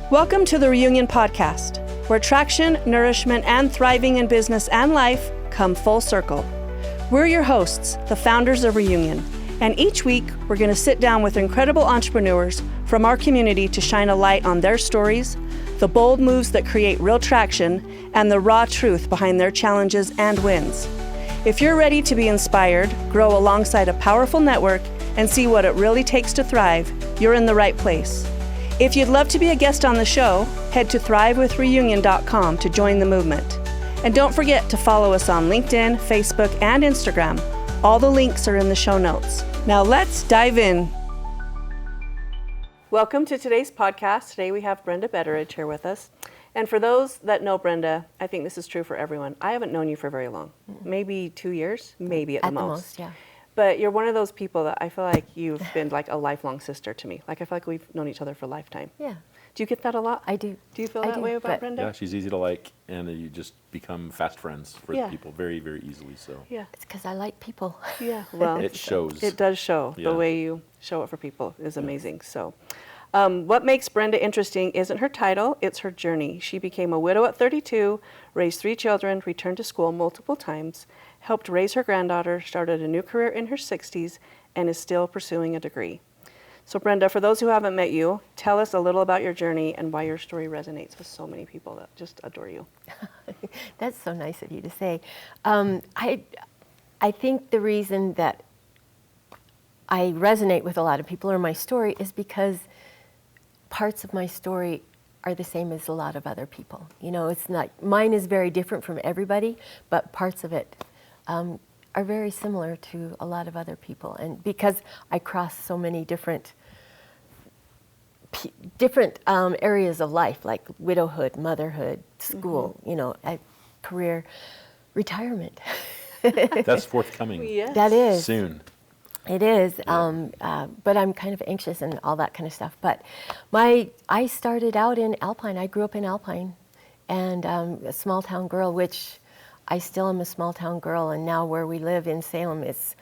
Welcome to the Reunion Podcast, where traction, nourishment, and thriving in business and life come full circle. We're your hosts, the founders of Reunion, and each week we're going to sit down with incredible entrepreneurs from our community to shine a light on their stories, the bold moves that create real traction, and the raw truth behind their challenges and wins. If you're ready to be inspired, grow alongside a powerful network, and see what it really takes to thrive, you're in the right place. If you'd love to be a guest on the show, head to thrivewithreunion.com to join the movement. And don't forget to follow us on LinkedIn, Facebook, and Instagram. All the links are in the show notes. Now let's dive in. Welcome to today's podcast. Today we have Brenda Betteridge here with us. And for those that know Brenda, I think this is true for everyone. I haven't known you for very long, maybe 2 years, maybe at the most. Yeah. But you're one of those people that I feel like you've been like a lifelong sister to me. Like I feel like we've known each other for a lifetime. Yeah. Do you get that a lot? I do. Do you feel that way about Brenda? Yeah, she's easy to like, and you just become fast friends for Yeah. people very, very easily. So Yeah. It's because I like people. Yeah. Well, it shows. It does show. Yeah. The way you show it for people is amazing. So, what makes Brenda interesting isn't her title, it's her journey. She became a widow at 32, raised 3 children, returned to school multiple times, helped raise her granddaughter, started a new career in her 60s, and is still pursuing a degree. So Brenda, for those who haven't met you, tell us a little about your journey and why your story resonates with so many people that just adore you. That's so nice of you to say. I think the reason that I resonate with a lot of people or my story is because parts of my story are the same as a lot of other people. You know, it's not, mine is very different from everybody, but parts of it are very similar to a lot of other people. And because I cross so many different areas of life, like widowhood, motherhood, school, you know, career, retirement. that's forthcoming. Yes. That is. Soon. It is, but I'm kind of anxious and all that kind of stuff. But I started out in Alpine. I grew up in Alpine, and a small town girl, which I still am a small town girl. And now where we live in Salem, it's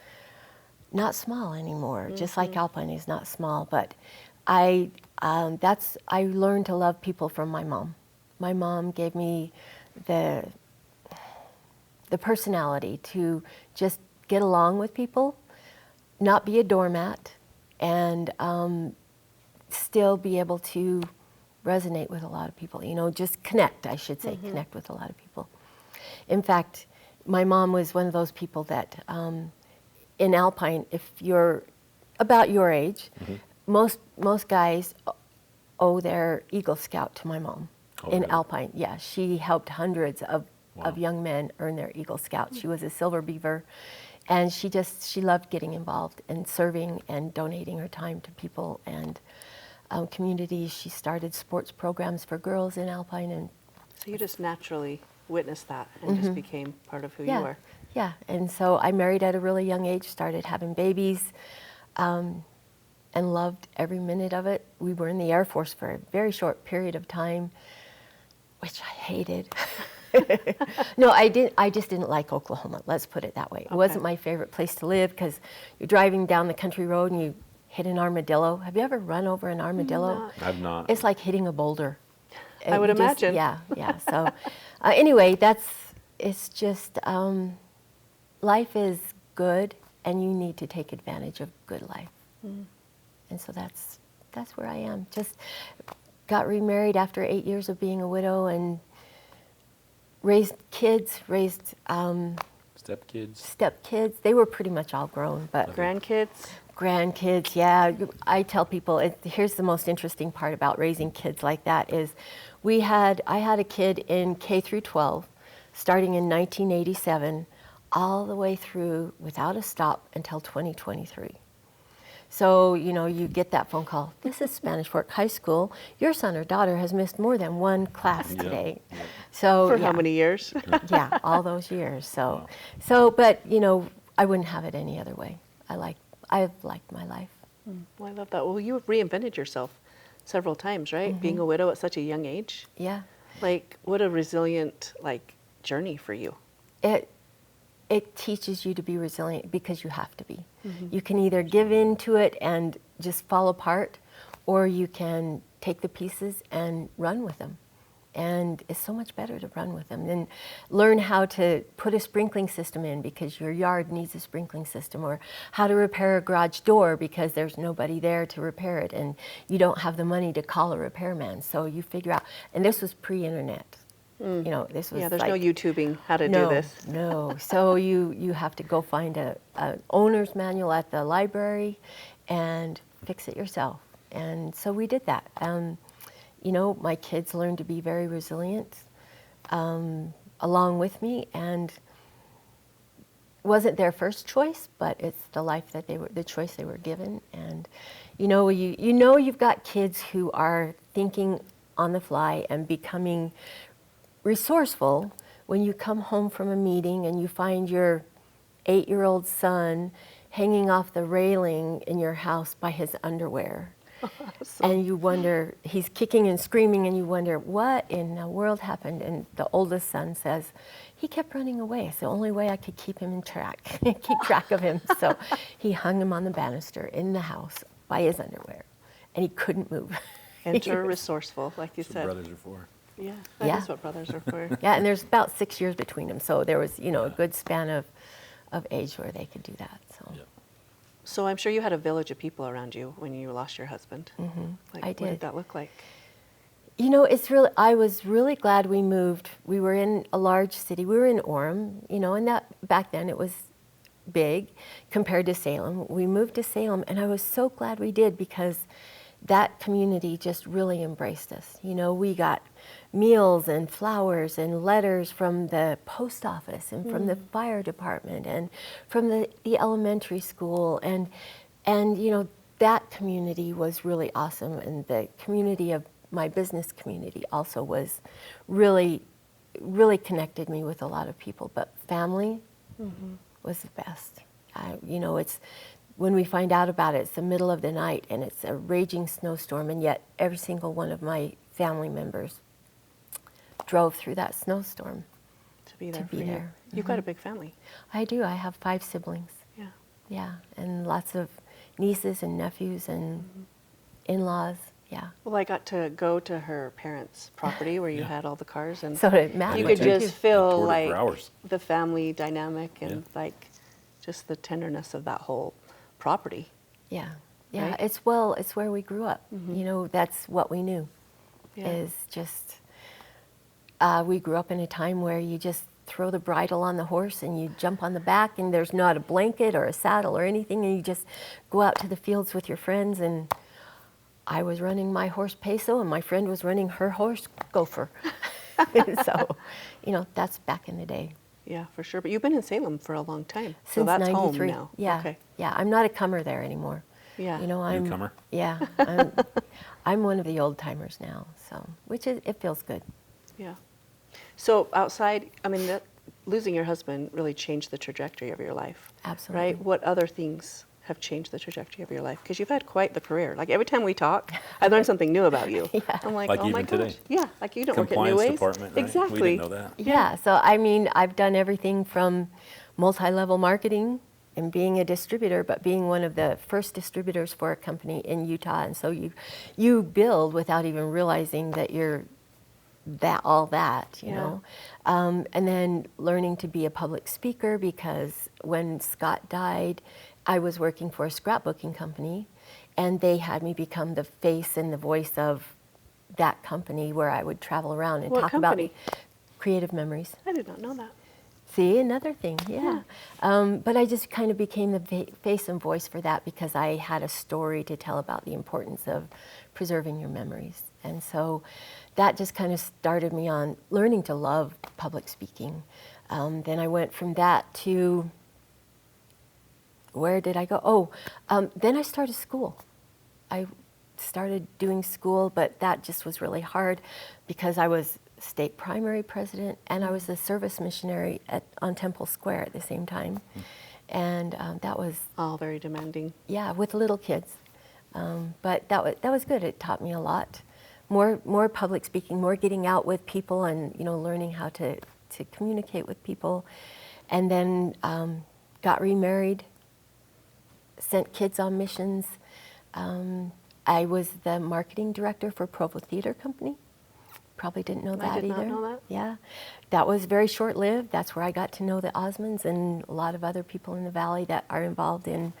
not small anymore. Just like Alpine is not small. But I learned to love people from my mom. My mom gave me the personality to just get along with people, not be a doormat, and still be able to resonate with a lot of people. You know, just connect, I should say, connect with a lot of people. In fact, my mom was one of those people that in Alpine, if you're about your age, most guys owe their Eagle Scout to my mom. In really? Alpine, yeah. She helped hundreds of young men earn their Eagle Scout. She was a Silver Beaver. And she loved getting involved and serving and donating her time to people and communities. She started sports programs for girls in Alpine. And So you just naturally witnessed that and just became part of who you are. Yeah, and so I married at a really young age, started having babies, and loved every minute of it. We were in the Air Force for a very short period of time, which I hated. No, I just didn't like Oklahoma. Let's put it that way. It wasn't my favorite place to live because you're driving down the country road and you hit an armadillo. Have you ever run over an armadillo? I've not. It's like hitting a boulder. I would imagine. Yeah. So anyway, it's just, life is good and you need to take advantage of good life. And so that's where I am. Just got remarried after 8 years of being a widow and raised stepkids. They were pretty much all grown, but grandkids, yeah. I tell people, here's the most interesting part about raising kids like that is I had a kid in K through 12 starting in 1987 all the way through without a stop until 2023. So, you know, you get that phone call. This is Spanish Fork High School. Your son or daughter has missed more than one class today. Yeah. So For how many years? Yeah, all those years. So, but you know, I wouldn't have it any other way. I've liked my life. Well, I love that. Well, you reinvented yourself several times, right? Being a widow at such a young age. Yeah. Like, what a resilient journey for you. It teaches you to be resilient because you have to be. You can either give in to it and just fall apart, or you can take the pieces and run with them. And it's so much better to run with them than learn how to put a sprinkling system in because your yard needs a sprinkling system, or how to repair a garage door because there's nobody there to repair it and you don't have the money to call a repairman. So you figure out, and this was pre-internet. You know, this was there's like, no YouTubing how to do this. No. So you have to go find a owner's manual at the library and fix it yourself. And so we did that. You know, my kids learned to be very resilient along with me, and wasn't their first choice, but it's the life that the choice they were given. And you know you've got kids who are thinking on the fly and becoming resourceful when you come home from a meeting and you find your 8-year-old son hanging off the railing in your house by his underwear. Awesome. And you wonder, he's kicking and screaming, and you wonder, what in the world happened? And the oldest son says, he kept running away. It's the only way I could keep him in track, keep track of him. So he hung him on the banister in the house by his underwear, and he couldn't move. Enter resourceful, like you said. Brothers are for. Yeah, that is what brothers are for. Yeah, and there's about 6 years between them, so there was, a good span of age where they could do that. So. Yeah. So I'm sure you had a village of people around you when you lost your husband. Mm-hmm. I did. What did that look like? I was really glad we moved. We were in a large city. We were in Orem, and that back then it was big compared to Salem. We moved to Salem, and I was so glad we did because that community just really embraced us. We got meals and flowers and letters from the post office and from the fire department and from the elementary school, and that community was really awesome, and the community of my business community also was really connected me with a lot of people. But family was the best. It's when we find out about it, it's the middle of the night and it's a raging snowstorm, and yet every single one of my family members drove through that snowstorm to be there. Mm-hmm. You've got a big family. I do. I have 5 siblings. Yeah. Yeah, and lots of nieces and nephews and in-laws. Yeah. Well, I got to go to her parents' property where you had all the cars, and so did Matt. You could just feel like the family dynamic and like just the tenderness of that whole property. Yeah. Right? It's where we grew up. That's what we knew. Is just we grew up in a time where you just throw the bridle on the horse and you jump on the back, and there's not a blanket or a saddle or anything, and you just go out to the fields with your friends. And I was running my horse Peso, and my friend was running her horse Gopher. So, that's back in the day. Yeah, for sure. But you've been in Salem for a long time. Since so that's 93. Home now. Yeah. Okay. Yeah, I'm not a comer there anymore. Yeah. I'm Newcomer? Yeah. I'm one of the old timers now, so it feels good. Yeah. So outside, losing your husband really changed the trajectory of your life. Absolutely. Right? What other things have changed the trajectory of your life? Because you've had quite the career. Like every time we talk, I learn something new about you. Yeah. I'm like Like oh my even gosh. today. Yeah, like you don't work at Compliance New Ways. department, right? Exactly. We didn't know that. Yeah, so I've done everything from multi-level marketing and being a distributor, but being one of the first distributors for a company in Utah. And so you build without even realizing that you're all that, you know. And then learning to be a public speaker, because when Scott died, I was working for a scrapbooking company, and they had me become the face and the voice of that company, where I would travel around and talk about creative memories. I did not know that. See, another thing, yeah. But I just kind of became the face and voice for that because I had a story to tell about the importance of preserving your memories. And so that just kind of started me on learning to love public speaking. Then I went from that to, where did I go? Then I started school. I started doing school, but that just was really hard because I was state primary president and I was a service missionary on Temple Square at the same time. And that was all very demanding. Yeah, with little kids. But that was good. It taught me a lot. More public speaking, more getting out with people, and learning how to communicate with people. And then got remarried, sent kids on missions, I was the marketing director for Provo Theater Company. Probably didn't know that either. I did not know that. Yeah, that was very short-lived. That's where I got to know the Osmonds and a lot of other people in the Valley that are involved in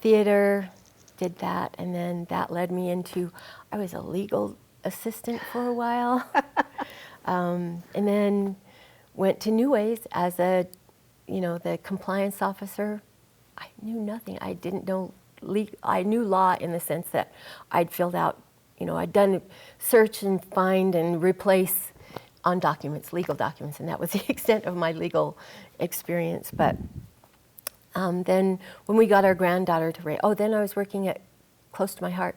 theater. Did that, and then that led me into, I was a legal assistant for a while, and then went to New Ways as the compliance officer. I knew nothing. I didn't know I knew law in the sense that I'd filled out, I'd done search and find and replace on documents, legal documents, and that was the extent of my legal experience. But then when we got our granddaughter to raise, then I was working at close to my heart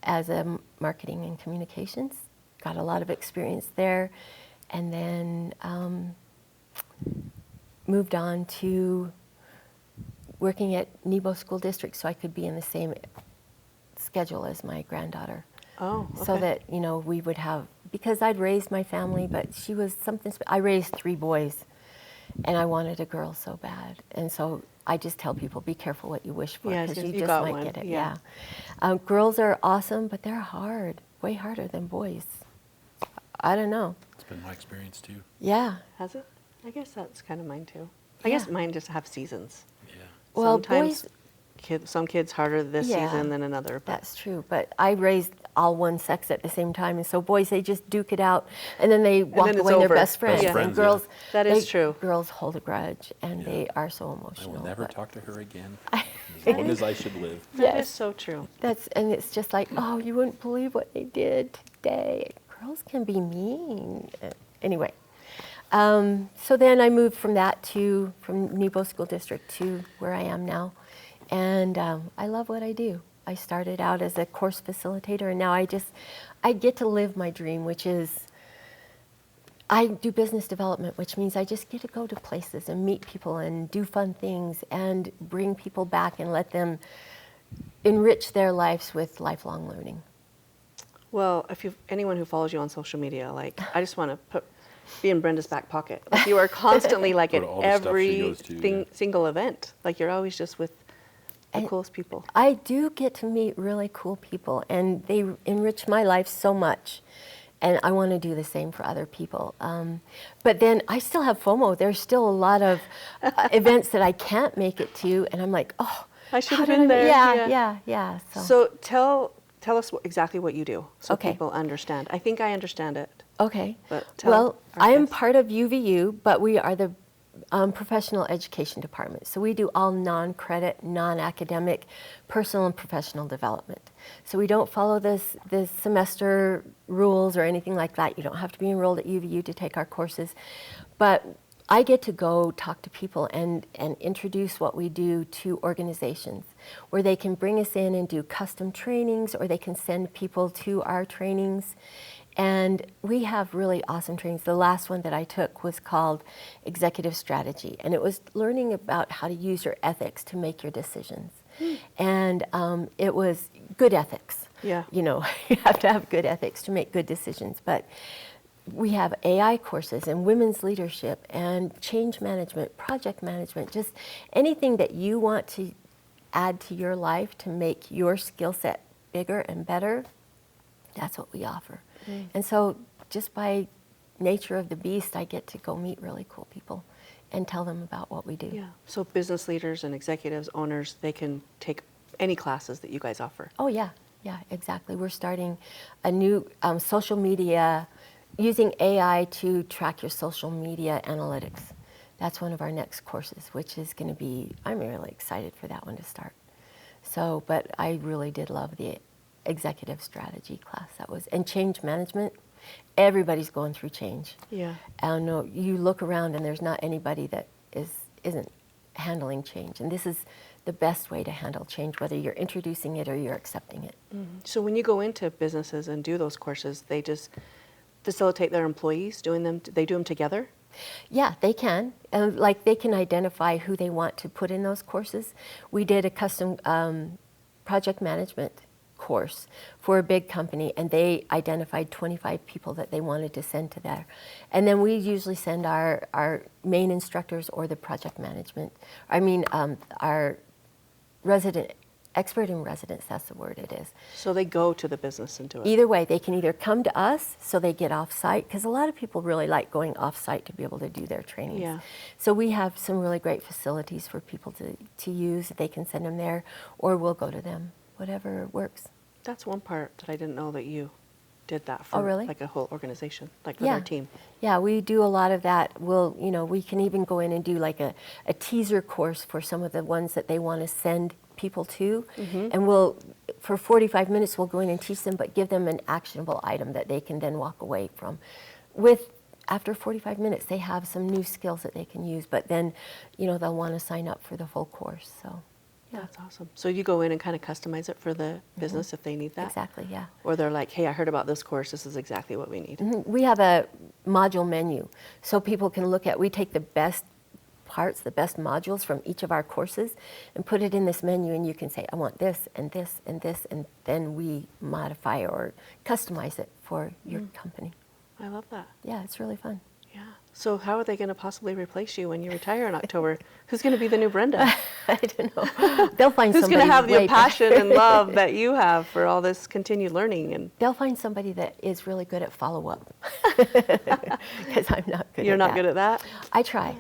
as a marketing and communications. Got a lot of experience there, and then moved on to working at Nebo School District so I could be in the same schedule as my granddaughter. Oh, okay. So that, we would have, because I'd raised my family, but she was something, I raised 3 boys, and I wanted a girl so bad. And so I just tell people, be careful what you wish for, because you just might get it. Yeah. Girls are awesome, but they're hard, way harder than boys. I don't know. It's been my experience too. Yeah. Has it? I guess that's kind of mine too. I guess mine just have seasons. Yeah. Well, sometimes some kids harder this Yeah, season than another. But that's true, but I raised all one sex at the same time, and so boys, they just duke it out, and then they walk then it's away and they're over. best friends. Best friends, And girls, That is true. Girls hold a grudge, and they are so I emotional. will never but talk to her again as long as I should live. that is Yes. so true. and it's just like, oh, you wouldn't believe what they did today. Girls can be mean. Anyway, so then I moved from Nebo School District to where I am now, and I love what I do. I started out as a course facilitator, and now I get to live my dream, which is I do business development, which means I just get to go to places and meet people and do fun things and bring people back and let them enrich their lives with lifelong learning. Well, if anyone who follows you on social media, I just want to be in Brenda's back pocket. You are constantly at Go to all the stuff she goes to, single event. You're always just with the coolest people. I do get to meet really cool people, and they enrich my life so much. And I want to do the same for other people. But then I still have FOMO. There's still a lot of events that I can't make it to, and I'm like, oh, I should have been there. Yeah. So tell us exactly what you do, so Okay. people understand. I think I understand it. Okay. But tell Well, our I am guests. part of UVU, but we are the professional education department. So we do all non-credit, non-academic, personal and professional development. So we don't follow the semester rules or anything like that. You don't have to be enrolled at UVU to take our courses. But I get to go talk to people and introduce what we do to organizations where they can bring us in and do custom trainings, or they can send people to our trainings. And we have really awesome trainings. The last one that I took was called Executive Strategy, and it was learning about how to use your ethics to make your decisions. And it was good ethics. Yeah. You have to have good ethics to make good decisions. But we have AI courses and women's leadership and change management, project management, just anything that you want to add to your life to make your skill set bigger and better. That's what we offer. And so just by nature of the beast, I get to go meet really cool people and tell them about what we do. Yeah. So business leaders and executives, owners, they can take any classes that you guys offer. Oh, yeah, exactly. We're starting a new social media, using AI to track your social media analytics. That's one of our next courses, which is going to be, I'm really excited for that one to start. So, but I really did love the executive strategy class and change management. Everybody's going through change. Yeah. And you look around and there's not anybody that isn't handling change. And this is the best way to handle change, whether you're introducing it or you're accepting it. Mm-hmm. So when you go into businesses and do those courses, they just facilitate their employees doing them. They do them together? Yeah, they can. They can identify who they want to put in those courses. We did a custom project management course for a big company, and they identified 25 people that they wanted to send to there. And then we usually send our main instructors or the project management, our resident Expert in residence, that's the word it is. So they go to the business and do it. Either way, they can either come to us so they get off-site, because a lot of people really like going off-site to be able to do their trainings. Yeah. So we have some really great facilities for people to use. They can send them there, or we'll go to them, whatever works. That's one part that I didn't know that you did that for. Oh, really? Like a whole organization, like with our team. Yeah, we do a lot of that. We can even go in and do like a teaser course for some of the ones that they want to send people to. And for 45 minutes, we'll go in and teach them, but give them an actionable item that they can then walk away from. After 45 minutes, they have some new skills that they can use, but then, they'll want to sign up for the full course, so. Yeah. That's awesome. So you go in and kind of customize it for the business if they need that? Exactly, yeah. Or they're like, hey, I heard about this course. This is exactly what we need. We have a module menu, so people can we take the best parts, the best modules from each of our courses and put it in this menu, and you can say, I want this and this and this, and then we modify or customize it for your company. I love that. Yeah, it's really fun. Yeah. So how are they going to possibly replace you when you retire in October? Who's going to be the new Brenda? I don't know. They'll find Who's somebody going to have the way passion and love that you have for all this continued learning? And They'll find somebody that is really good at follow-up, because I'm not good you're at not that. good at that? I try,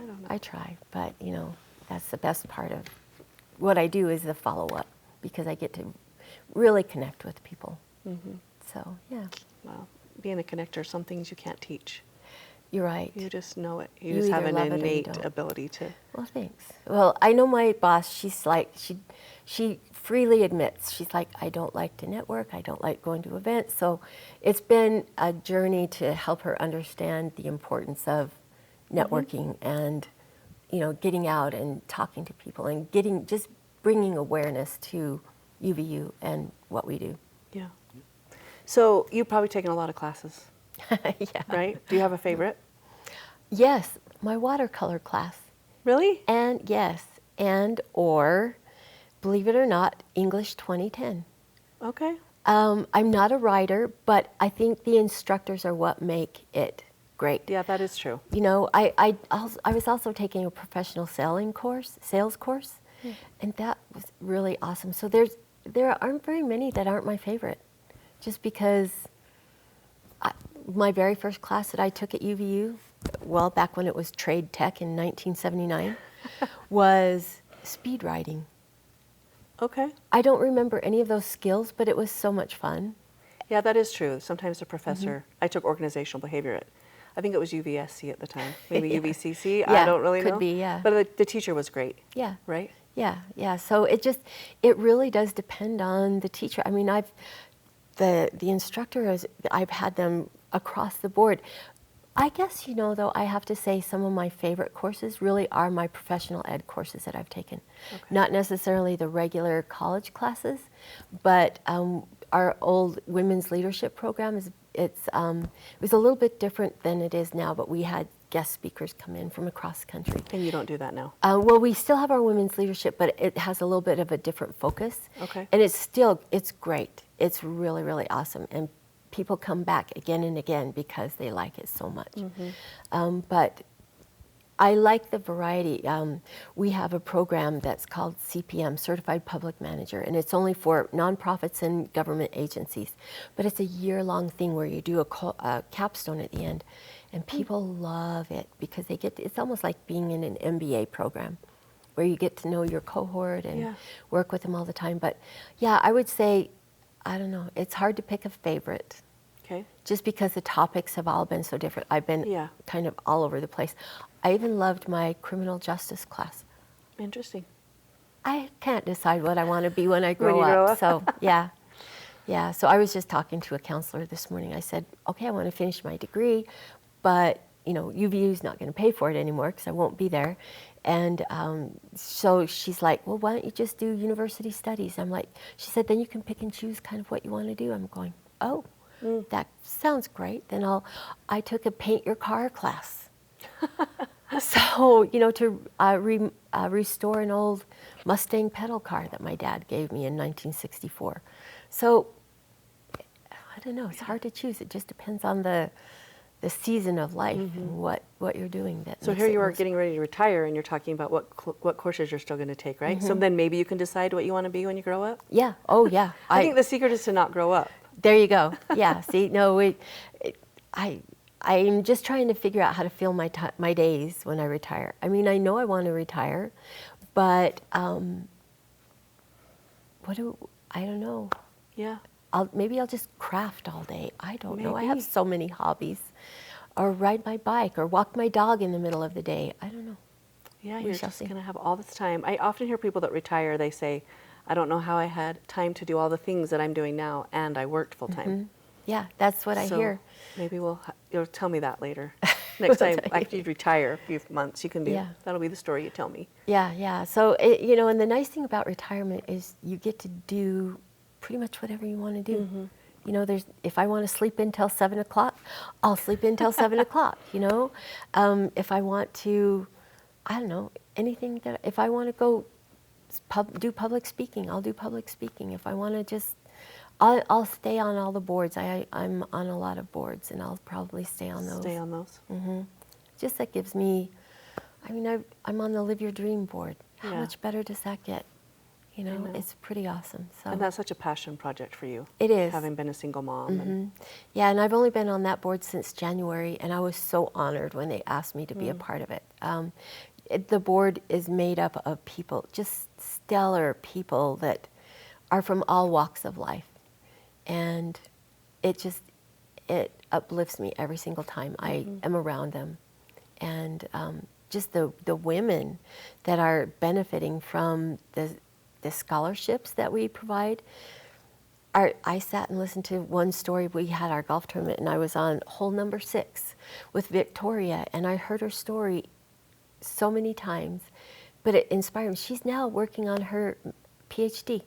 but that's the best part of what I do is the follow-up, because I get to really connect with people. So, yeah. Well, being a connector, some things you can't teach. You're right. You just know it. You You just have either an love it or you innate don't. ability to. Well, thanks. Well, I know my boss, she freely admits, she's like, I don't like to network, I don't like going to events. So it's been a journey to help her understand the importance of networking and, getting out and talking to people and just bringing awareness to UVU and what we do. Yeah. So you've probably taken a lot of classes, Yeah. right? Do you have a favorite? Yes, my watercolor class. Really? Or, believe it or not, English 2010. Okay. I'm not a writer, but I think the instructors are what make it great. Yeah, that is true. I was also taking a professional sales course, and that was really awesome. So there aren't very many that aren't my favorite, just because my very first class that I took at UVU, well, back when it was trade tech in 1979, was speed writing. Okay. I don't remember any of those skills, but it was so much fun. Yeah, that is true. Sometimes the professor, I took organizational behavior I think it was UVSC at the time, maybe Yeah. UVCC, Yeah, I don't really know. could be, yeah. But the teacher was great. Yeah. Right? Yeah. So it really does depend on the teacher. I mean, the instructor, I've had them across the board. I guess, though, I have to say some of my favorite courses really are my professional ed courses that I've taken. Okay. Not necessarily the regular college classes, but our old women's leadership program it was a little bit different than it is now, but we had guest speakers come in from across the country. And you don't do that now? Well, we still have our women's leadership, but it has a little bit of a different focus. Okay. And it's great. It's really, really awesome. And people come back again and again because they like it so much. But I like the variety. We have a program that's called CPM, Certified Public Manager, and it's only for nonprofits and government agencies. But it's a year-long thing where you do a capstone at the end, and people love it because it's almost like being in an MBA program where you get to know your cohort and work with them all the time. But yeah, I would say, I don't know, it's hard to pick a favorite. Okay. Just because the topics have all been so different. I've been kind of all over the place. I even loved my criminal justice class. Interesting. I can't decide what I want to be when I grow up. So, yeah. So I was just talking to a counselor this morning. I said, okay, I want to finish my degree, but, UVU is not going to pay for it anymore because I won't be there. And so she's like, well, why don't you just do university studies? I'm like, she said, then you can pick and choose kind of what you want to do. I'm going, oh. That sounds great. Then I took a paint your car class. So, to restore an old Mustang pedal car that my dad gave me in 1964. So, I don't know, it's hard to choose. It just depends on the the season of life and what you're doing. So here you are getting ready to retire, and you're talking about what courses you're still going to take, right? So then maybe you can decide what you want to be when you grow up? Yeah. Oh, yeah. I think the secret is to not grow up. There you go. Yeah. See, no, I'm just trying to figure out how to fill my days when I retire. I mean, I know I want to retire, but I don't know. Yeah. Maybe I'll just craft all day. I don't know. I have Maybe. so many hobbies. Or ride my bike or walk my dog in the middle of the day. I don't know. Yeah, We you're shall just see. going to have all this time. I often hear people that retire, they say, I don't know how I had time to do all the things that I'm doing now, and I worked full time. Yeah, that's what I hear. Maybe you'll tell me that later. Next time, after you retire a few months, you can be, that'll be the story you tell me. Yeah. So, and the nice thing about retirement is you get to do pretty much whatever you want to do. You know, if I want to sleep until 7 o'clock, I'll sleep until 7 o'clock, you know. If I want to, I don't know, if I want to go do public speaking, I'll do public speaking. If I want to just, I'll stay on all the boards. I'm on a lot of boards, and I'll probably stay on those. Stay on those. Just that gives me, I mean, I'm on the Live Your Dream board. How much better does that get? You know, it's pretty awesome. So. And that's such a passion project for you. It is. Having been a single mom. Yeah, and I've only been on that board since January, and I was so honored when they asked me to be a part of it. The board is made up of people, just stellar people that are from all walks of life. And it uplifts me every single time I am around them. And just the women that are benefiting from the scholarships that we provide. I sat and listened to one story. We had our golf tournament, and I was on hole number 6 with Victoria, and I heard her story so many times, but it inspired me. She's now working on her PhD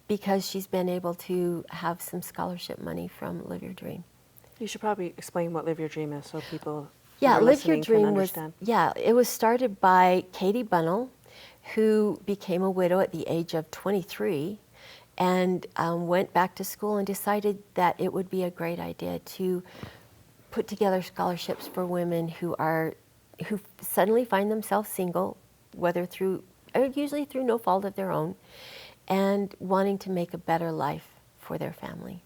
because she's been able to have some scholarship money from Live Your Dream. You should probably explain what Live Your Dream is so people Yeah, who are Live Your listening Dream can was, understand. it was started by Katie Bunnell, who became a widow at the age of 23 and went back to school and decided that it would be a great idea to put together scholarships for women who suddenly find themselves single, usually through no fault of their own, and wanting to make a better life for their family.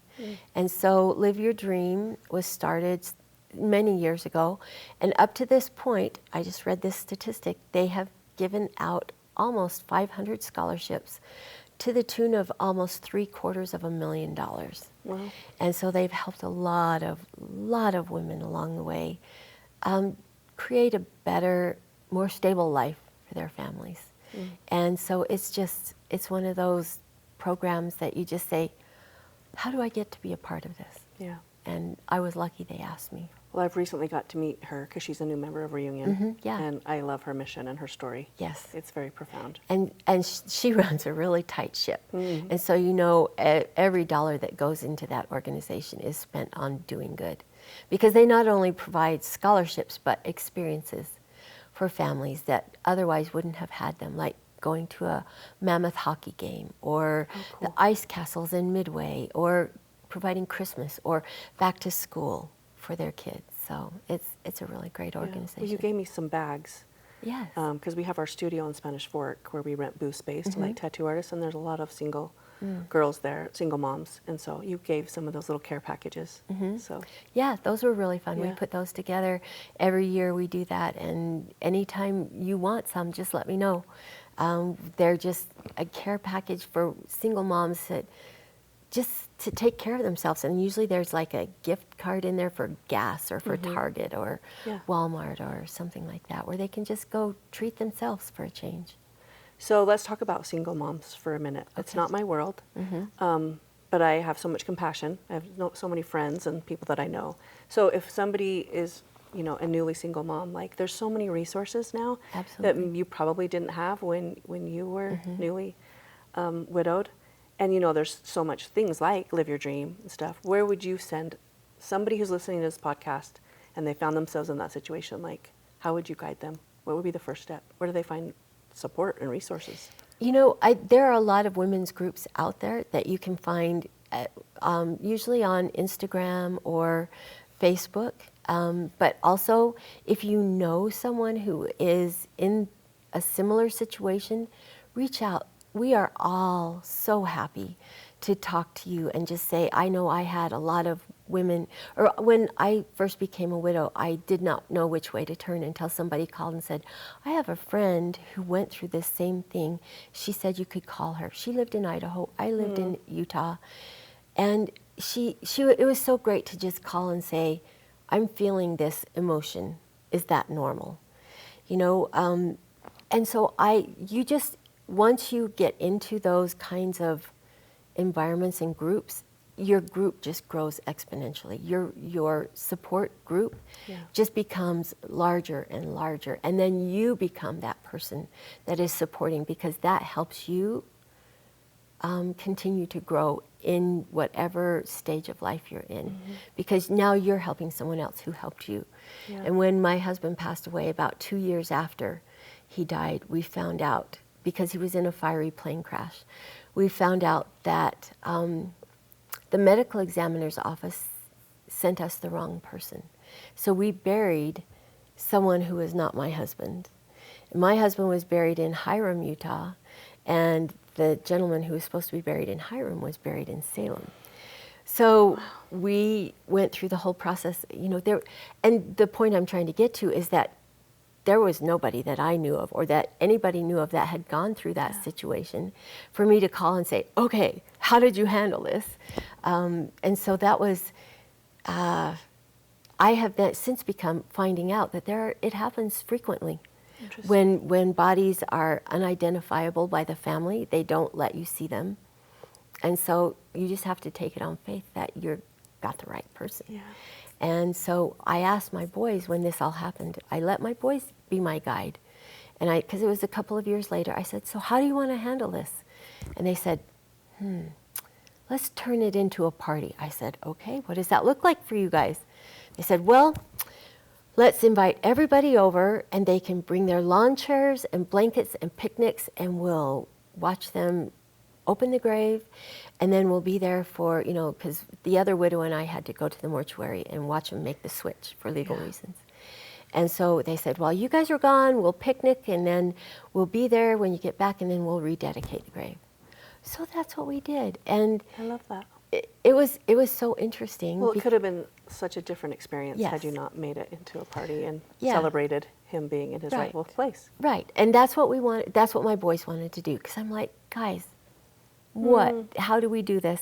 And so Live Your Dream was started many years ago, and up to this point, I just read this statistic, they have given out almost 500 scholarships to the tune of almost $750,000. Wow. And so they've helped a lot of women along the way create a better, more stable life for their families. And so it's one of those programs that you just say, how do I get to be a part of this? Yeah. And I was lucky they asked me. Well, I've recently got to meet her because she's a new member of Reunion. Yeah. And I love her mission and her story. Yes. It's very profound. And she runs a really tight ship. And so every dollar that goes into that organization is spent on doing good. Because they not only provide scholarships, but experiences for families that otherwise wouldn't have had them, like going to a Mammoth hockey game, or the ice castles in Midway, or providing Christmas, or back to school for their kids. So it's a really great organization. Well, you gave me some bags. Yes. Because we have our studio in Spanish Fork where we rent booth space to like tattoo artists, and there's a lot of single girls there, single moms, and so you gave some of those little care packages. So yeah, those were really fun. Yeah. We put those together. Every year we do that, and anytime you want some, just let me know. They're just a care package for single moms that just to take care of themselves. And usually there's like a gift card in there for gas or for Target or Walmart or something like that, where they can just go treat themselves for a change. So let's talk about single moms for a minute. It's not my world, but I have so much compassion. I have so many friends and people that I know. So if somebody is, a newly single mom, like there's so many resources now that you probably didn't have when you were newly widowed. And there's so much things like Live Your Dream and stuff. Where would you send somebody who's listening to this podcast and they found themselves in that situation? Like, how would you guide them? What would be the first step? Where do they find support and resources? There are a lot of women's groups out there that you can find usually on Instagram or Facebook, but also if you know someone who is in a similar situation, reach out. We are all so happy to talk to you and just say, I know I had a lot of women, or when I first became a widow, I did not know which way to turn until somebody called and said, I have a friend who went through this same thing. She said you could call her. She lived in Idaho. I lived in Utah. And it was so great to just call and say, I'm feeling this emotion. Is that normal? You know, and so once you get into those kinds of environments and groups, your group just grows exponentially. Your support group just becomes larger and larger. And then you become that person that is supporting, because that helps you continue to grow in whatever stage of life you're in, because now you're helping someone else who helped you. Yeah. And when my husband passed away, about 2 years after he died, we found out, because he was in a fiery plane crash, we found out that the medical examiner's office sent us the wrong person. So we buried someone who was not my husband. My husband was buried in Hiram, Utah, and the gentleman who was supposed to be buried in Hiram was buried in Salem. So we went through the whole process, you know, and the point I'm trying to get to is that there was nobody that I knew of or that anybody knew of that had gone through that situation for me to call and say, okay, how did you handle this? And so that was, I have since become finding out that it happens frequently. When bodies are unidentifiable by the family, they don't let you see them. And so you just have to take it on faith that you've got the right person. Yeah. And so I asked my boys when this all happened, I let my boys be my guide. And because it was a couple of years later, I said, so how do you want to handle this? And they said, let's turn it into a party. I said, okay, what does that look like for you guys? They said, well, let's invite everybody over and they can bring their lawn chairs and blankets and picnics, and we'll watch them open the grave, and then we'll be there for, you know, because the other widow and I had to go to the mortuary and watch them make the switch for legal reasons. And so they said, well, you guys are gone, we'll picnic, and then we'll be there when you get back, and then we'll rededicate the grave. So that's what we did. And I love that. It was so interesting. Well, it could have been such a different experience had you not made it into a party and celebrated him being in his rightful place. Right, and that's what we wanted. That's what my boys wanted to do. Because I'm like, guys, how do we do this?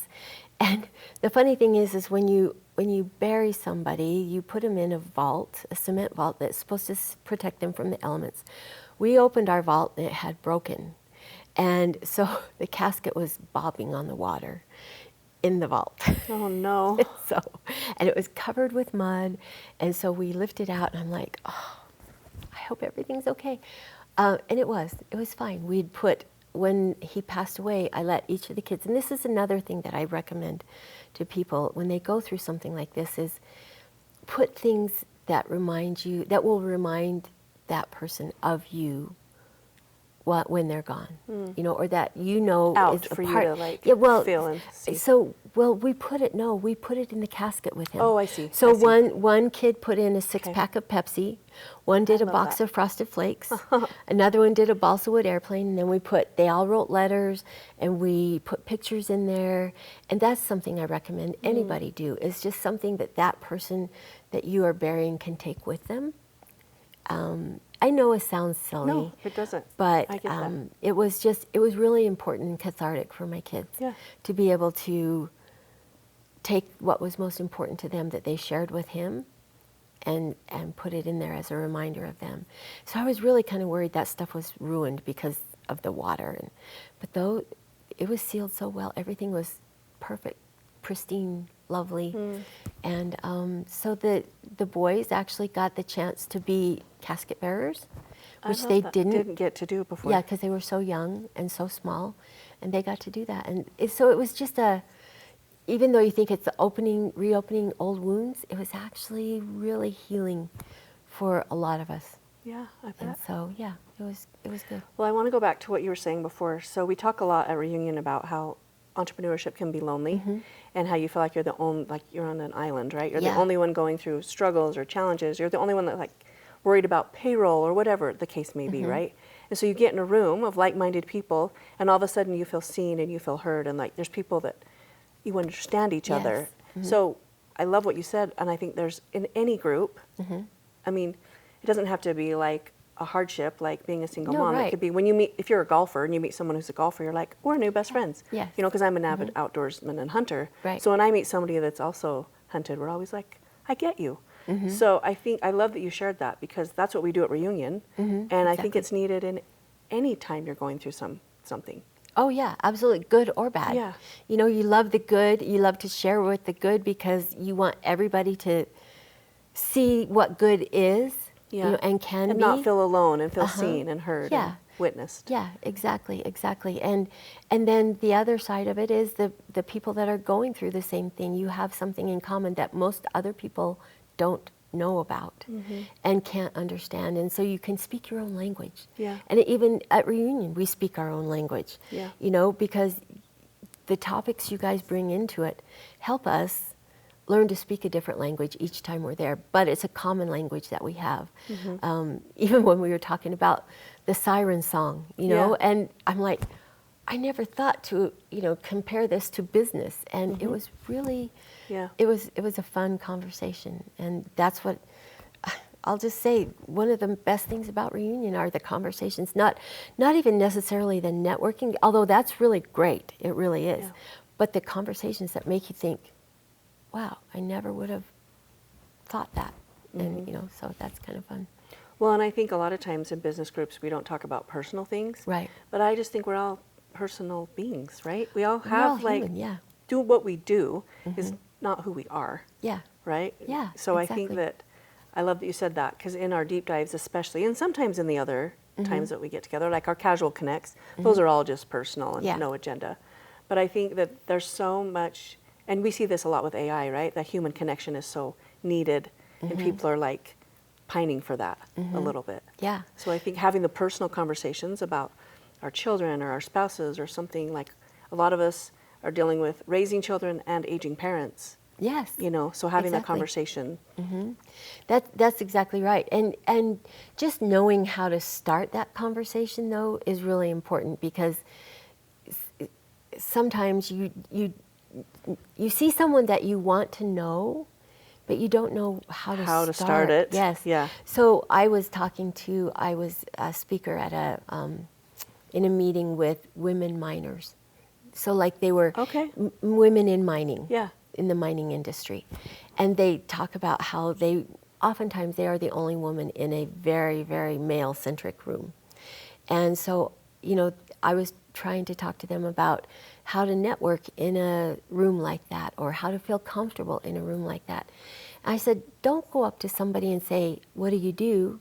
And the funny thing is when you bury somebody, you put them in a vault, a cement vault that's supposed to protect them from the elements. We opened our vault and it had broken, and so the casket was bobbing on the water in the vault. Oh no. And it was covered with mud, and so we lifted out, and I'm like, oh, I hope everything's okay. And it was fine. When he passed away, I let each of the kids, and this is another thing that I recommend to people when they go through something like this, is put things that will remind that person of you when they're gone, you know, or that you know out is a for part. You to like feel and see. So we put it in the casket with him. Oh, I see. So one kid put in a 6-pack of Pepsi, one did a box of Frosted Flakes, another one did a balsa wood airplane, and then they all wrote letters, and we put pictures in there, and that's something I recommend anybody do, is just something that person that you are burying can take with them. I know it sounds silly. No, it doesn't. But I get that. it was really important and cathartic for my kids to be able to take what was most important to them that they shared with him and put it in there as a reminder of them. So I was really kind of worried that stuff was ruined because of the water. But though it was sealed so well, everything was perfect, pristine, lovely. And so the boys actually got the chance to be casket bearers, which they didn't get to do before. Yeah, because they were so young and so small, and they got to do that. And so it was just even though you think it's reopening old wounds, it was actually really healing for a lot of us. Yeah, I bet. And so, yeah, it was good. Well, I want to go back to what you were saying before. So we talk a lot at Reunion about how entrepreneurship can be lonely, and how you feel like you're you're on an island, right? You're Yeah. the only one going through struggles or challenges. You're the only one that like worried about payroll or whatever the case may be, right? And so you get in a room of like-minded people, and all of a sudden you feel seen and you feel heard, and like there's people that you understand each Yes. other. So I love what you said, and I think there's in any group. I mean, it doesn't have to be like a hardship, like being a single No, mom. It right. could be when you meet, if you're a golfer and you meet someone who's a golfer, you're like, we're new best friends. Yes. You know, because I'm an avid outdoorsman and hunter. Right. So when I meet somebody that's also hunted, we're always like, I get you. So I think, I love that you shared that, because that's what we do at Reunion. And I think exactly. it's needed in any time you're going through something. Oh yeah, absolutely, good or bad. Yeah. You know, you love the good, you love to share with the good because you want everybody to see what good is, you know, and can and be. not feel alone and feel seen and heard Yeah. and witnessed. Yeah, exactly. And then the other side of it is the people that are going through the same thing. You have something in common that most other people don't know about and can't understand. And so you can speak your own language. Yeah. And even at Reunion, we speak our own language. Yeah. You know, because the topics you guys bring into it help us learn to speak a different language each time we're there, but it's a common language that we have. Even when we were talking about the siren song, you know, Yeah. and I'm like, I never thought to, you know, compare this to business, and it was really, Yeah. it was a fun conversation, and that's what I'll just say. One of the best things about Reunion are the conversations, not even necessarily the networking, although that's really great, it really is, Yeah. but the conversations that make you think, wow, I never would have thought that. And, you know, so that's kind of fun. Well, and I think a lot of times in business groups, we don't talk about personal things. Right. But I just think we're all personal beings, right? We all We're have all like, human, yeah. do what we do is not who we are, Yeah. right? Yeah, So I exactly. think that, I love that you said that, because in our deep dives especially, and sometimes in the other times that we get together, like our casual connects, those are all just personal and Yeah. no agenda. But I think that there's so much, and we see this a lot with AI, right? That human connection is so needed, and people are like pining for that a little bit. Yeah. So I think having the personal conversations about our children or our spouses or something, like a lot of us are dealing with raising children and aging parents, Yes. you know, so having that Exactly. conversation. That's exactly right. And just knowing how to start that conversation, though, is really important, because sometimes you see someone that you want to know, but you don't know how to start it. Yes. Yeah. So I was a speaker at in a meeting with women miners. So like they were Okay. women in mining. Yeah. In the mining industry. And they talk about how oftentimes they are the only woman in a very, very male-centric room. And so, you know, I was trying to talk to them about how to network in a room like that, or how to feel comfortable in a room like that. And I said, don't go up to somebody and say, what do you do?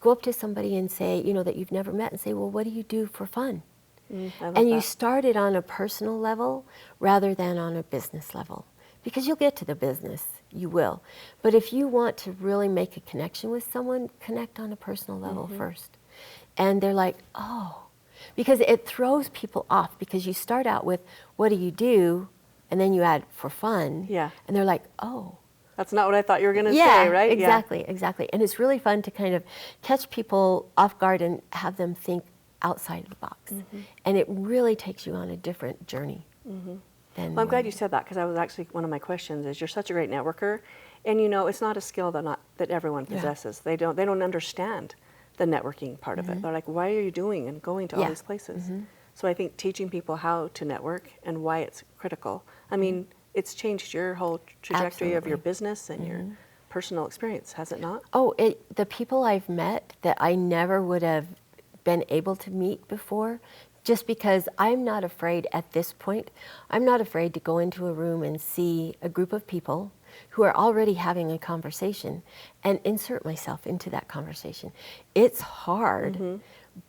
Go up to somebody and say, you know, that you've never met, and say, well, what do you do for fun? I love And you that. start it on a personal level rather than on a business level, because you'll get to the business, you will. But if you want to really make a connection with someone, connect on a personal level first. And they're like, oh, because it throws people off, because you start out with, what do you do? And then you add for fun. Yeah. And they're like, oh. That's not what I thought you were going to Yeah, say, right? exactly, exactly. And it's really fun to kind of catch people off guard and have them think outside of the box. And it really takes you on a different journey. Than Well, I'm glad you said that, because that was actually one of my questions. Is you're such a great networker, and you know it's not a skill that everyone possesses. They don't understand the networking part of it. They're like, why are you doing and going to all these places? So I think teaching people how to network and why it's critical. I mean, it's changed your whole trajectory of your Absolutely. business and your personal experience, has it not? Oh, the people I've met that I never would have been able to meet before, just because I'm not afraid at this point, I'm not afraid to go into a room and see a group of people who are already having a conversation and insert myself into that conversation. It's hard,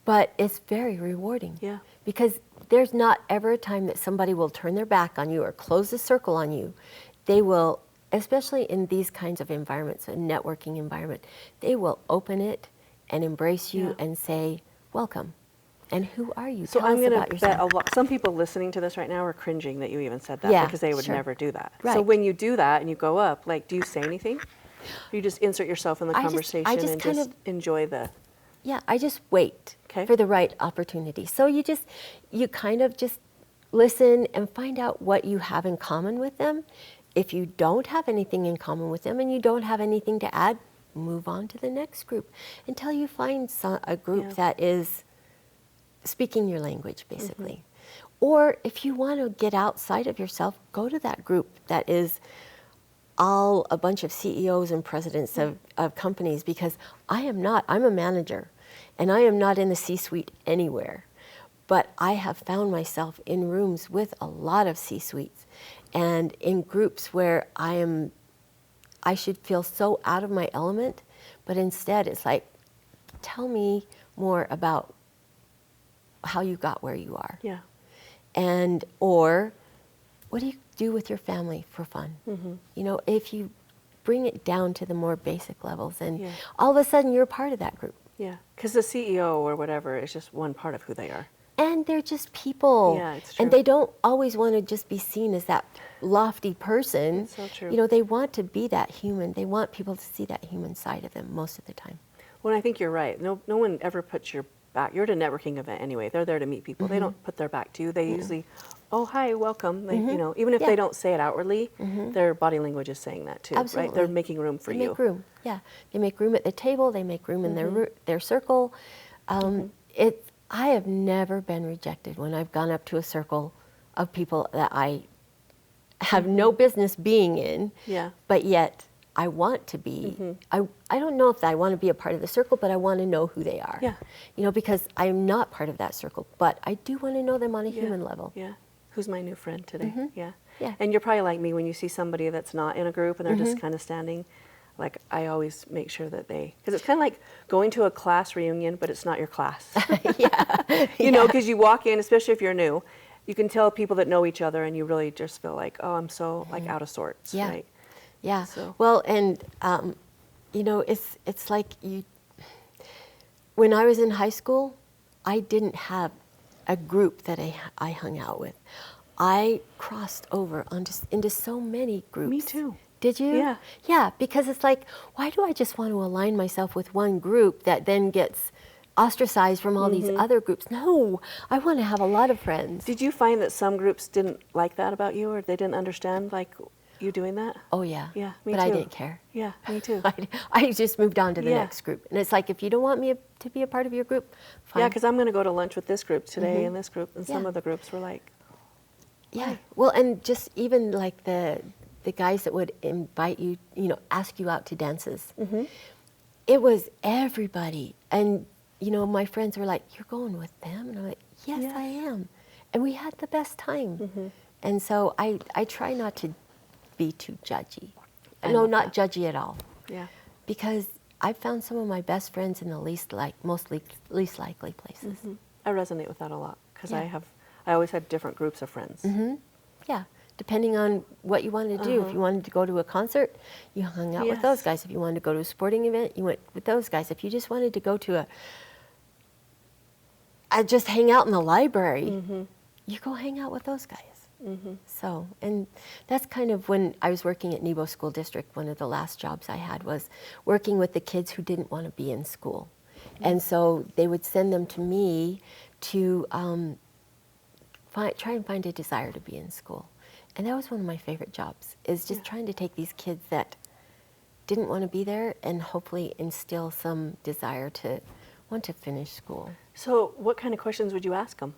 but it's very rewarding. Yeah. Because there's not ever a time that somebody will turn their back on you or close the circle on you. They will, especially in these kinds of environments, a networking environment, they will open it and embrace you and say, welcome. And who are you? So Tell I'm us going about to bet yourself. some people listening to this right now are cringing that you even said that, Yeah, because they would sure. never do that. So Right. when you do that and you go up, like, do you say anything? Or you just insert yourself in the I conversation just and kind just of- enjoy the... Yeah, I just wait Okay. for the right opportunity. So you kind of just listen and find out what you have in common with them. If you don't have anything in common with them and you don't have anything to add, move on to the next group until you find a group Yeah. that is speaking your language, basically. Or if you want to get outside of yourself, go to that group that is all a bunch of CEOs and presidents of companies, because I'm a manager and I am not in the C-suite anywhere. But I have found myself in rooms with a lot of C-suites and in groups where I should feel so out of my element, but instead it's like, tell me more about how you got where you are. Yeah. Or what do you do with your family for fun? You know, if you bring it down to the more basic levels, and Yeah. all of a sudden you're a part of that group. Yeah. Because the CEO or whatever is just one part of who they are. And they're just people. Yeah, it's true. And they don't always want to just be seen as that lofty person. It's so true. You know, they want to be that human. They want people to see that human side of them most of the time. Well, I think you're right. No one ever puts your back. You're at a networking event anyway. They're there to meet people. They don't put their back to you. They usually, oh, hi, welcome. They, you know, even if Yeah. they don't say it outwardly, their body language is saying that too, Absolutely. right? They're making room for They you. make room, yeah. They make room at the table. They make room in their circle. I have never been rejected when I've gone up to a circle of people that I have no business being in, Yeah. but yet I want to be. I don't know if I want to be a part of the circle, but I want to know who they are. Yeah. You know, because I'm not part of that circle, but I do want to know them on a Yeah. human level. Yeah. Who's my new friend today? Yeah. Yeah. And you're probably like me when you see somebody that's not in a group and they're just kind of standing. Like, I always make sure that because it's kind of like going to a class reunion, but it's not your class. You know, because you walk in, especially if you're new, you can tell people that know each other and you really just feel like, oh, I'm so like out of sorts, Yeah. right? Yeah. So- Well, and you know, it's like when I was in high school, I didn't have a group that I hung out with. I crossed over into so many groups. Me too. Did you? Yeah. Yeah, because it's like, why do I just want to align myself with one group that then gets ostracized from all these other groups? No, I want to have a lot of friends. Did you find that some groups didn't like that about you, or they didn't understand like you doing that? Oh yeah. Yeah, me but I too. didn't care. Yeah, me too. I just moved on to the Yeah. next group. And it's like, if you don't want me to be a part of your group, fine. Yeah, because I'm going to go to lunch with this group today and this group, and some Yeah. of the groups were like, Yeah. Well, and just even like the guys that would invite you, you know, ask you out to dances. It was everybody. And, you know, my friends were like, you're going with them? And I'm like, yes, Yeah. I am. And we had the best time. And so I try not to be too judgy. I No, love not that. judgy at all. yeah. Because I've found some of my best friends in the least likely places. I resonate with that a lot because Yeah. I always had different groups of friends. Yeah, depending on what you wanted to do. If you wanted to go to a concert, you hung out with those Yes. guys. If you wanted to go to a sporting event, you went with those guys. If you just wanted to go to just hang out in the library, you go hang out with those guys. So, and that's kind of when I was working at Nebo School District, one of the last jobs I had was working with the kids who didn't want to be in school. And so they would send them to me to try and find a desire to be in school. And that was one of my favorite jobs, is just trying to take these kids that didn't want to be there and hopefully instill some desire to want to finish school. So what kind of questions would you ask them?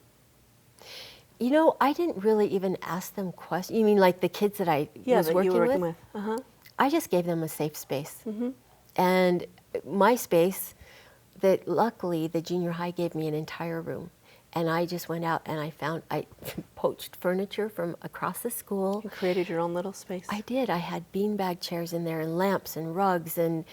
You know, I didn't really even ask them questions. You mean like the kids that I was that working you were with? working with. Uh-huh. I just gave them a safe space. And my space, that luckily the junior high gave me an entire room. And I just went out and I poached furniture from across the school. You created your own little space. I did. I had beanbag chairs in there and lamps and rugs and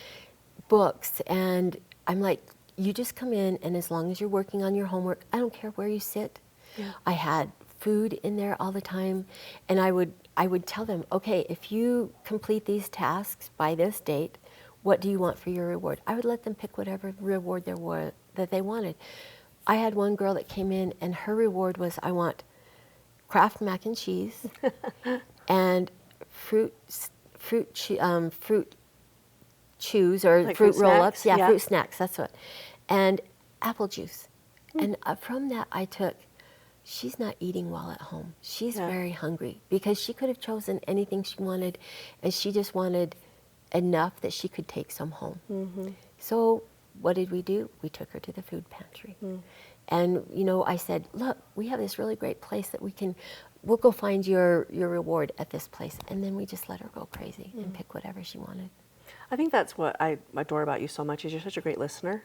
books. And I'm like, you just come in, and as long as you're working on your homework, I don't care where you sit. Yeah. I had food in there all the time. And I would tell them, okay, if you complete these tasks by this date, what do you want for your reward? I would let them pick whatever reward that they wanted. I had one girl that came in, and her reward was, I want Kraft mac and cheese and fruit chews or Like fruit fruit roll-ups. snacks? Yeah. Fruit snacks, that's what. And apple juice. And from that I took, she's not eating well at home. She's very hungry because she could have chosen anything she wanted, and she just wanted enough that she could take some home. So what did we do? We took her to the food pantry. And, you know, I said, look, we have this really great place that we'll go find your reward at this place. And then we just let her go crazy and pick whatever she wanted. I think that's what I adore about you so much is you're such a great listener,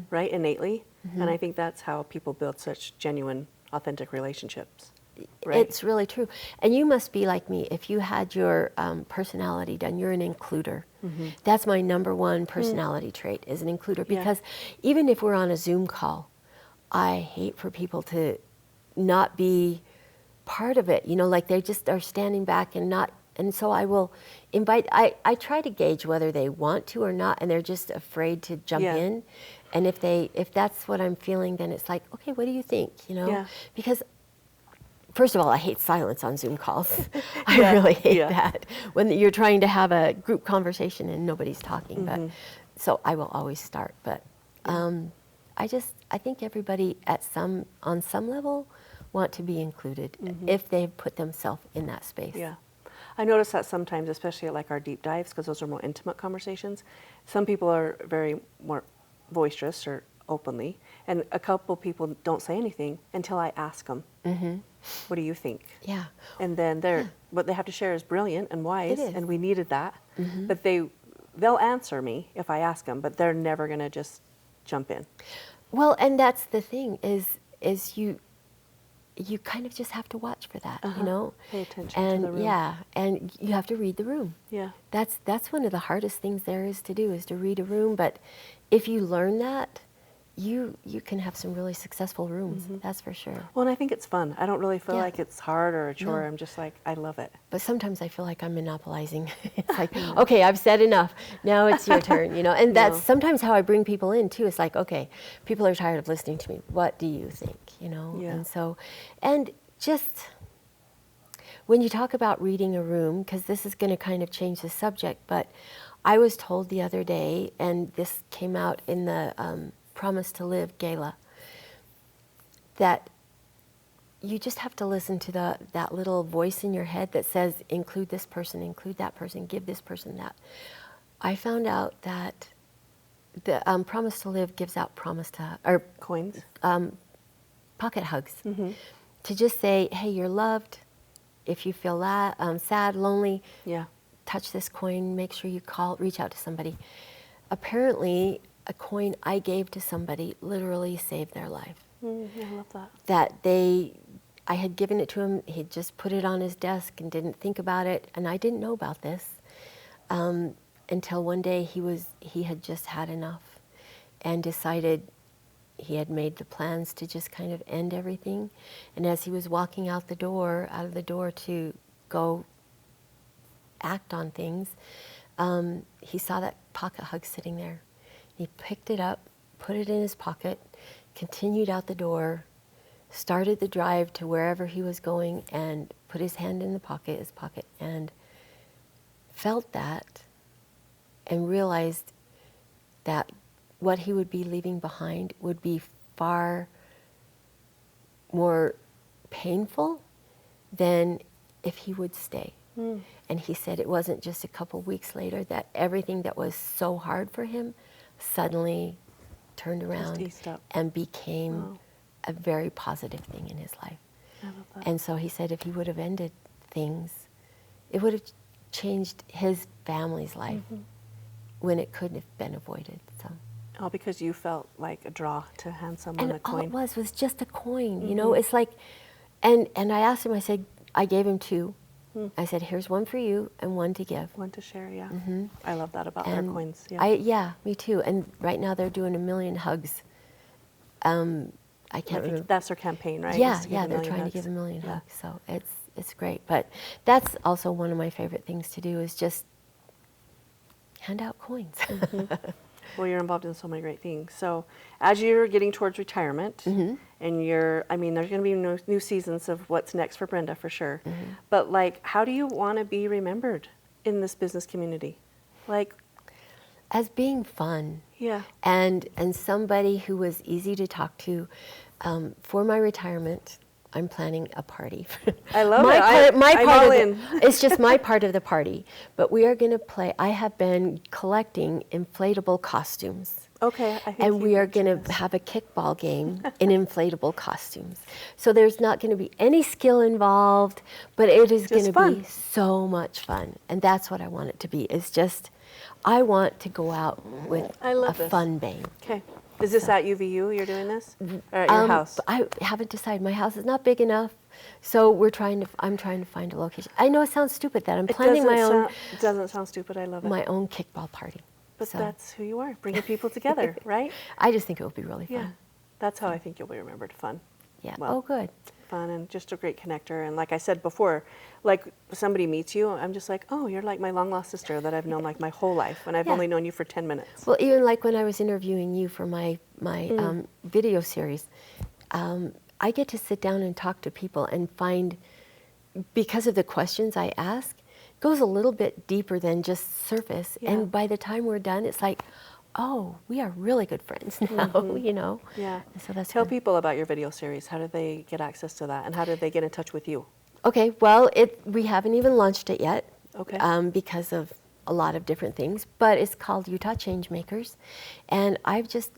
right, innately. And I think that's how people build such genuine, authentic relationships. Right? It's really true. And you must be like me. If you had your personality done, you're an includer. That's my number one personality trait, is an includer. Because even if we're on a Zoom call, I hate for people to not be part of it. You know, like they just are standing back and not. And so I will invite, I try to gauge whether they want to or not, and they're just afraid to jump in. And if that's what I'm feeling, then it's like, okay, what do you think? You know, because first of all, I hate silence on Zoom calls. I really hate that when you're trying to have a group conversation and nobody's talking. But so I will always start. But I think everybody on some level want to be included if they've put themselves in that space. Yeah. I notice that sometimes, especially at like our deep dives, because those are more intimate conversations. Some people are very more boisterous or openly, and a couple people don't say anything until I ask them, what do you think? Yeah. And then what they have to share is brilliant and wise, It is. and we needed that. But they'll answer me if I ask them, but they're never going to just jump in. Well, and that's the thing is you kind of just have to watch for that, you know? Pay attention and to the room. Yeah, and you have to read the room. Yeah. That's one of the hardest things there is to do, is to read a room. But if you learn that, you can have some really successful rooms, that's for sure. Well, and I think it's fun. I don't really feel Yeah. like it's hard or a chore. No. I'm just like, I love it. But sometimes I feel like I'm monopolizing. It's like, okay, I've said enough. Now it's your turn, you know. And that's sometimes how I bring people in too. It's like, okay, people are tired of listening to me. What do you think, you know? Yeah. And so, and just when you talk about reading a room, because this is going to kind of change the subject, but I was told the other day, and this came out in the Promise to Live gala, that you just have to listen to that little voice in your head that says, include this person, include that person, give this person that. I found out that the Promise to Live gives out Coins. pocket hugs. To just say, hey, you're loved. If you feel sad, lonely, touch this coin, make sure you reach out to somebody. Apparently, a coin I gave to somebody literally saved their life. I love that. I had given it to him, he'd just put it on his desk and didn't think about it, and I didn't know about this until one day he had just had enough and decided he had made the plans to just kind of end everything. And as he was walking out of the door to go act on things, he saw that pocket hug sitting there. He picked it up, put it in his pocket, continued out the door, started the drive to wherever he was going, and put his hand in his pocket, and felt that and realized that what he would be leaving behind would be far more painful than if he would stay. And he said it wasn't just a couple weeks later that everything that was so hard for him suddenly turned around and became a very positive thing in his life. I love that. And so he said if he would have ended things, it would have changed his family's life when it couldn't have been avoided. So. All because you felt like a draw to hand someone a coin. And all it was just a coin, you know. It's like, and I asked him, I said, I gave him two. I said, here's one for you and one to give. One to share, yeah. I love that about And their coins. Yeah. Me too. And right now they're doing 1 million hugs. I can't remember. That's their campaign, right? Yeah, Is to give a they're million trying hugs. to give 1 million hugs. So it's great. But that's also one of my favorite things to do, is just hand out coins. Well, you're involved in so many great things. So as you're getting towards retirement, and there's going to be new seasons of what's next for Brenda for sure. But like, how do you want to be remembered in this business community? Like, as being fun. Yeah. And somebody who was easy to talk to. For my retirement, I'm planning a party. I love it. I'm all in. It's just my part of the party. But we are going to play. I have been collecting inflatable costumes. Okay. And we are going to have a kickball game in inflatable costumes. So there's not going to be any skill involved, but it is going to be so much fun. And that's what I want it to be. It's just, I want to go out with a fun bang. Okay. Is this at UVU you're doing this? Or at your house? I haven't decided. My house is not big enough, so I'm trying to find a location. I know it sounds stupid that I'm planning my own. It doesn't sound stupid. I love it. My own kickball party. But that's who you are, bringing people together, right? I just think it will be really fun. Yeah, that's how I think you'll be remembered. Fun. Yeah. Well, good. Fun and just a great connector. And like I said before, like somebody meets you, I'm just like, oh, you're like my long lost sister that I've known like my whole life, and I've only known you for 10 minutes. Well, even like when I was interviewing you for my video series, I get to sit down and talk to people and find, because of the questions I ask, goes a little bit deeper than just surface. Yeah. And by the time we're done, it's like, oh, we are really good friends now, you know? Yeah. So that's Tell fun. people about your video series. How did they get access to that? And how did they get in touch with you? Okay, well, we haven't even launched it yet. Okay. Because of a lot of different things, but it's called Utah Changemakers. And I've just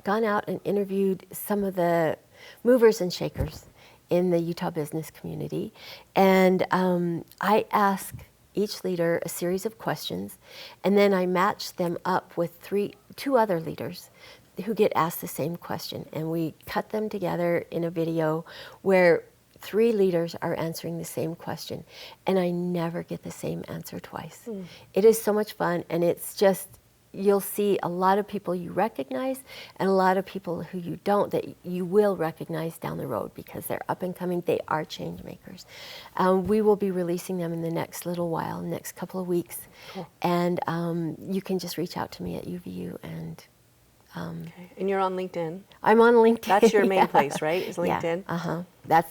gone out and interviewed some of the movers and shakers in the Utah business community. And I ask each leader a series of questions, and then I match them up with two other leaders who get asked the same question. And we cut them together in a video where 3 leaders are answering the same question, and I never get the same answer twice. It is so much fun, and it's just, you'll see a lot of people you recognize and a lot of people who you don't, that you will recognize down the road because they're up and coming. They are change makers. We will be releasing them in the next little while, next couple of weeks. Cool. And you can just reach out to me at UVU. And okay. And you're on LinkedIn. I'm on LinkedIn. That's your main place, right? Is LinkedIn? Yeah.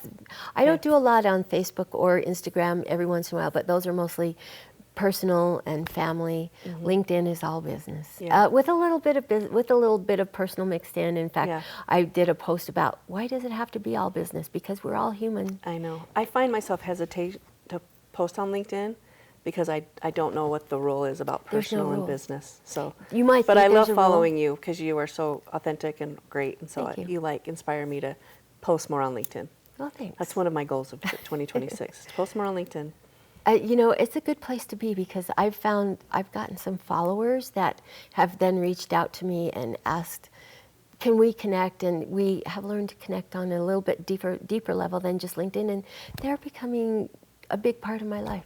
I don't do a lot on Facebook or Instagram every once in a while, but those are mostly personal and family. LinkedIn is all business, with a little bit of personal mixed in. In fact, I did a post about why does it have to be all business? Because we're all human. I know. I find myself hesitate to post on LinkedIn because I don't know what the rule is about personal and business. So you might, but I love following you because you are so authentic and great, and so you like inspire me to post more on LinkedIn. Well, thanks. That's one of my goals of 2026. To post more on LinkedIn. You know, it's a good place to be because I've gotten some followers that have then reached out to me and asked, can we connect? And we have learned to connect on a little bit deeper level than just LinkedIn, and they're becoming a big part of my life.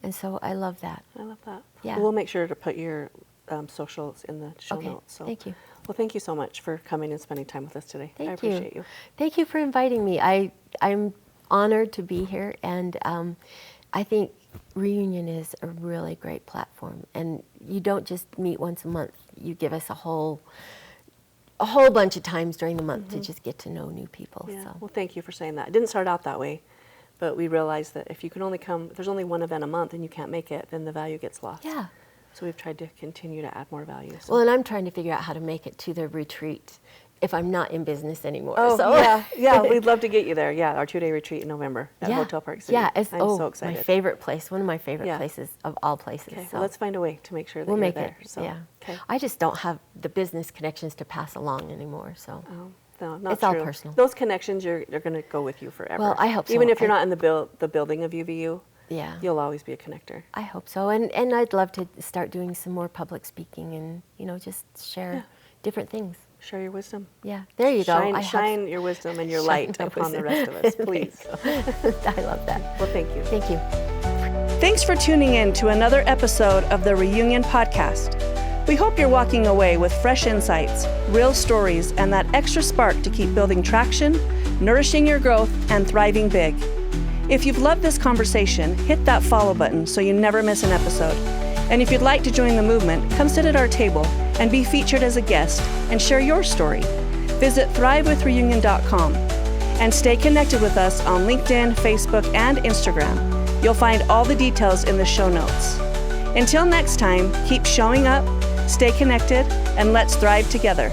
And so I love that. I love that. Yeah. Well, we'll make sure to put your socials in the show notes. So. Thank you. Well, thank you so much for coming and spending time with us today. I appreciate you. Thank you for inviting me. I'm honored to be here, and I think Reunion is a really great platform, and you don't just meet once a month. You give us a whole bunch of times during the month to just get to know new people. Yeah. So. Well, thank you for saying that. It didn't start out that way, but we realized that if you can only come, if there's only one event a month and you can't make it, then the value gets lost. Yeah. So we've tried to continue to add more value. So. Well, and I'm trying to figure out how to make it to the retreat if I'm not in business anymore. Oh, so. yeah, we'd love to get you there. Yeah, our 2-day retreat in November at Hotel Park City. Yeah, I'm so excited. My favorite place, one of my favorite places of all places. Okay, so. well, let's find a way to make sure that we'll you're make there. it. So, yeah. Okay. I just don't have the business connections to pass along anymore. So. Oh. No, not it's true. all personal. Those connections, they're going to go with you forever. Well, I hope so. Even if you're not in the building of UVU, you'll always be a connector. I hope so. And I'd love to start doing some more public speaking and, just share different things. Share your wisdom. Yeah, there you go. Shine your wisdom and your light upon the rest of us, please. I love that. Well, thank you. Thank you. Thanks for tuning in to another episode of the Reunion Podcast. We hope you're walking away with fresh insights, real stories, and that extra spark to keep building traction, nourishing your growth, and thriving big. If you've loved this conversation, hit that follow button so you never miss an episode. And if you'd like to join the movement, come sit at our table and be featured as a guest and share your story. Visit thrivewithreunion.com and stay connected with us on LinkedIn, Facebook, and Instagram. You'll find all the details in the show notes. Until next time, keep showing up, stay connected, and let's thrive together.